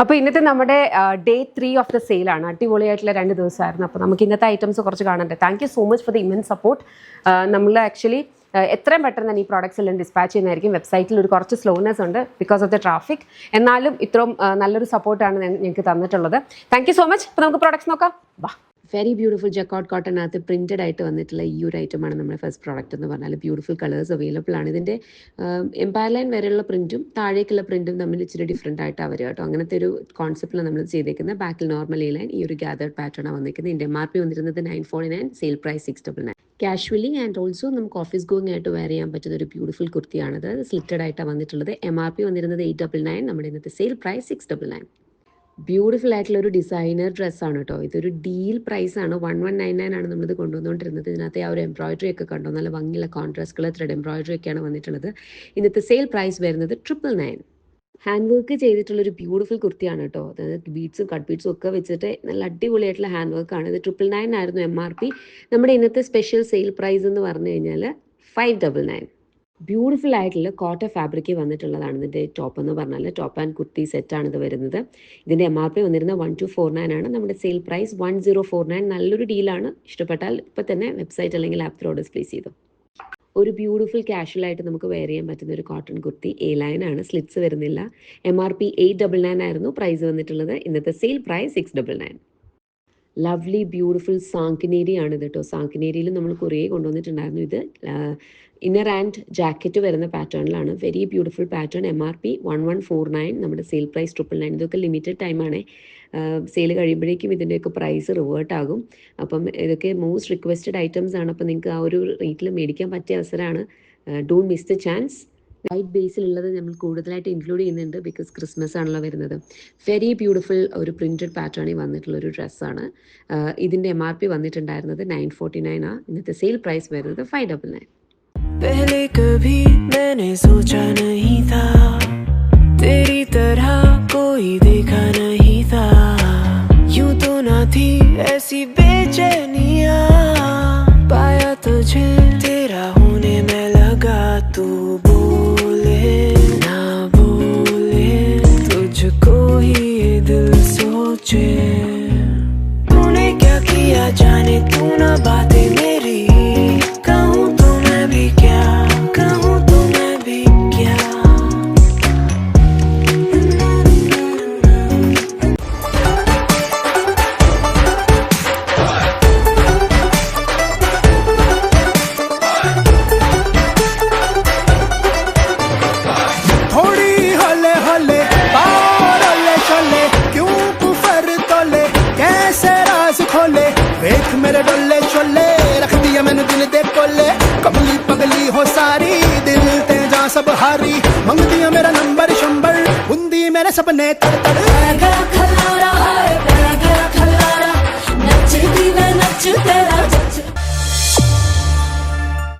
അപ്പോൾ ഇന്നത്തെ നമ്മുടെ ഡേ 3 ഓഫ് ദ സെയിലാണ്. അടിപൊളിയായിട്ടുള്ള 2 ദിവസമായിരുന്നു. അപ്പോൾ നമുക്ക് ഇന്നത്തെ ഐറ്റംസ് കുറച്ച് കാണണ്ടേ. Thank you so much for the immense support. നമ്മൾ ആക്ച്വലി എത്രയും പെട്ടെന്ന് തന്നെ ഈ പ്രോഡക്റ്റ്സ് എല്ലാം ഡിസ്പാച്ച് ചെയ്യുന്നതായിരിക്കും. വെബ്സൈറ്റിൽ ഒരു കുറച്ച് സ്ലോനെസ് ഉണ്ട് ബിക്കോസ് ഓഫ് ദ ട്രാഫിക്. എന്നാലും ഇത്രയും നല്ലൊരു സപ്പോർട്ടാണ് ഞങ്ങൾക്ക് തന്നിട്ടുള്ളത്. Thank you so much. അപ്പോൾ നമുക്ക് പ്രോഡക്റ്റ്സ് നോക്കാം. വാ. വെരി ബ്യൂട്ടിഫുൾ ജക്കോട്ട് കോട്ടനകത്ത് പ്രിൻറ്റഡ് ആയിട്ട് വന്നിട്ടുള്ള ഈ ഒരു ഐറ്റമാണ് നമ്മുടെ ഫസ്റ്റ് പ്രോഡക്റ്റ് എന്ന് പറഞ്ഞാൽ. ബ്യൂട്ടിഫുൾ കളേഴ്സ് അവൈലബിൾ ആണ്. ഇതിൻ്റെ എംപയർ ലൈൻ വരെയുള്ള പ്രിൻറ്റും താഴേക്കുള്ള പ്രിൻറ്റും തമ്മിൽ ഇച്ചിരി ഡിഫറെൻ്റ് ആയിട്ടാണ് വരിക കേട്ടോ. അങ്ങനത്തെ ഒരു കോൺസെപ്റ്റിലാണ് നമ്മൾ ചെയ്തേക്കുന്നത്. ബാക്കിൽ നോർമൽ ഈ ലൈൻ, ഈ ഒരു ഗ്യാതേർഡ് പാറ്റേൺ ആണ് വന്നിരിക്കുന്നത്. ഇതിൻ്റെ MRP വന്നിരുന്നത് 949, sale price 699. Casually and also നമുക്ക് ഓഫീസ് ഗോയിങ് ആയിട്ട് വെയർ ചെയ്യാൻ പറ്റുന്ന ഒരു ബ്യൂട്ടിഫുൾ കുർത്തിയാണത്. സ്ലിറ്റഡ് ആയിട്ടാണ് വന്നിട്ടുള്ളത്. MRP വന്നിരുന്നത് 899, നമ്മുടെ ഇന്നത്തെ സെയിൽ പ്രൈസ് 699. ബ്യൂട്ടിഫുൾ ആയിട്ടുള്ള ഒരു ഡിസൈനർ ഡ്രസ്സാണ് കേട്ടോ. ഇതൊരു ഡീൽ പ്രൈസാണ്. 1199 ആണ് നമ്മളിത് കൊണ്ടുവന്നുകൊണ്ടിരുന്നത്. ഇതിനകത്ത് ആ ഒരു എംബ്രോയിഡറി ഒക്കെ കണ്ടോ, നല്ല ഭംഗിയുള്ള കോൺട്രാസ്റ്റ് കളർ ത്രെഡ് എംബ്രോയിഡറി ഒക്കെയാണ് വന്നിട്ടുള്ളത്. ഇന്നത്തെ സെയിൽ പ്രൈസ് വരുന്നത് 999. ഹാൻഡ് വർക്ക് ചെയ്തിട്ടുള്ളൊരു ബ്യൂട്ടിഫുൾ കുർത്തിയാണ് കേട്ടോ. അതായത് ബീഡ്സും കട്ട് ബീഡ്സും ഒക്കെ വെച്ചിട്ട് നല്ല അടിപൊളിയായിട്ടുള്ള ഹാൻഡ് വർക്കാണ്. ഇത് 999 ആയിരുന്നു MRP. നമ്മുടെ ഇന്നത്തെ സ്പെഷ്യൽ സെയിൽ പ്രൈസ് എന്ന് പറഞ്ഞു കഴിഞ്ഞാൽ 599. ബ്യൂട്ടിഫുൾ ആയിട്ടുള്ള കോട്ടൺ ഫാബ്രിക് വന്നിട്ടുള്ളതാണ് ഇതിൻ്റെ ടോപ്പ് എന്ന് പറഞ്ഞാൽ. ടോപ്പ് ആൻഡ് കുർത്തി സെറ്റാണ് ഇത് വരുന്നത്. ഇതിൻ്റെ MRP വന്നിരുന്നത് 1249 ആണ്. നമ്മുടെ സെയിൽ പ്രൈസ് 1049. നല്ലൊരു ഡീലാണ്. ഇഷ്ടപ്പെട്ടാൽ ഇപ്പോൾ തന്നെ വെബ്സൈറ്റ് അല്ലെങ്കിൽ ആപ്പ് ഓർഡേഴ്സ് പ്ലേസ് ചെയ്തു. ഒരു ബ്യൂട്ടിഫുൾ കാഷ്വലായിട്ട് നമുക്ക് വെയർ ചെയ്യാൻ പറ്റുന്ന ഒരു കോട്ടൺ കുർത്തി. എ ലൈൻ ആണ്, സ്ലിറ്റ്സ് വരുന്നില്ല. MRP 899 ആയിരുന്നു പ്രൈസ് വന്നിട്ടുള്ളത്. ഇന്നത്തെ സെയിൽ പ്രൈസ് 699. ലവ്ലി ബ്യൂട്ടിഫുൾ സാങ്കിനേരി ആണ് ഇത് കേട്ടോ. സാങ്കിനേരിയിൽ നമ്മൾ കുറേ കൊണ്ടുവന്നിട്ടുണ്ടായിരുന്നു. ഇത് ഇന്നർ ആൻഡ് ജാക്കറ്റ് വരുന്ന പാറ്റേണിലാണ്. Very beautiful pattern. MRP 1149, നമ്മുടെ സെയിൽ പ്രൈസ് 999. ഇതൊക്കെ ലിമിറ്റഡ് ടൈമാണ്. സെയിൽ കഴിയുമ്പോഴേക്കും ഇതിൻ്റെയൊക്കെ പ്രൈസ് റിവേർട്ട് ആകും. അപ്പം ഇതൊക്കെ മോസ്റ്റ് റിക്വസ്റ്റഡ് ഐറ്റംസ് ആണ്. അപ്പം നിങ്ങൾക്ക് ആ ഒരു റേറ്റിൽ മേടിക്കാൻ പറ്റിയ അവസരമാണ്. Don't miss the chance. White ബേസിലുള്ളത് നമ്മൾ കൂടുതലായിട്ട് ഇൻക്ലൂഡ് ചെയ്യുന്നുണ്ട് ബിക്കോസ് ക്രിസ്മസ് ആണല്ലോ വരുന്നത്. വെരി ബ്യൂട്ടിഫുൾ ഒരു പ്രിൻറ്റഡ് പാറ്റേണിൽ വന്നിട്ടുള്ളൊരു ഡ്രസ്സാണ്. ഇതിൻ്റെ MRP വന്നിട്ടുണ്ടായിരുന്നത് 949 ആണ്. ഇന്നത്തെ സെയിൽ പ്രൈസ് വരുന്നത് 599. पहले कभी मैंने सोचा नहीं था, तेरी तरह कोई देखा नहीं था, यूं तो ना थी ऐसी बेचैनियां, पाया तुझे तेरा होने में लगा, तू बोले ना बोले तुझको ही ये दिल सोचे, तूने क्या किया जाने तू ना बातें मेरी, कहूँ तो मैं भी क्या, कहूँ तो मैं भी क्या. थोड़ी हले हले बार हले चले, क्यों कुफर तोले, कैसे राज खोले, देख मेरे डोले चोले, रख दिया मैंने दिल दे कोले, कमली पगली हो सारी, दिल ते जा सब हारी, मंग दिया मेरा नंबर शंबर, बुंदी मेरे सपने तड़ तड़.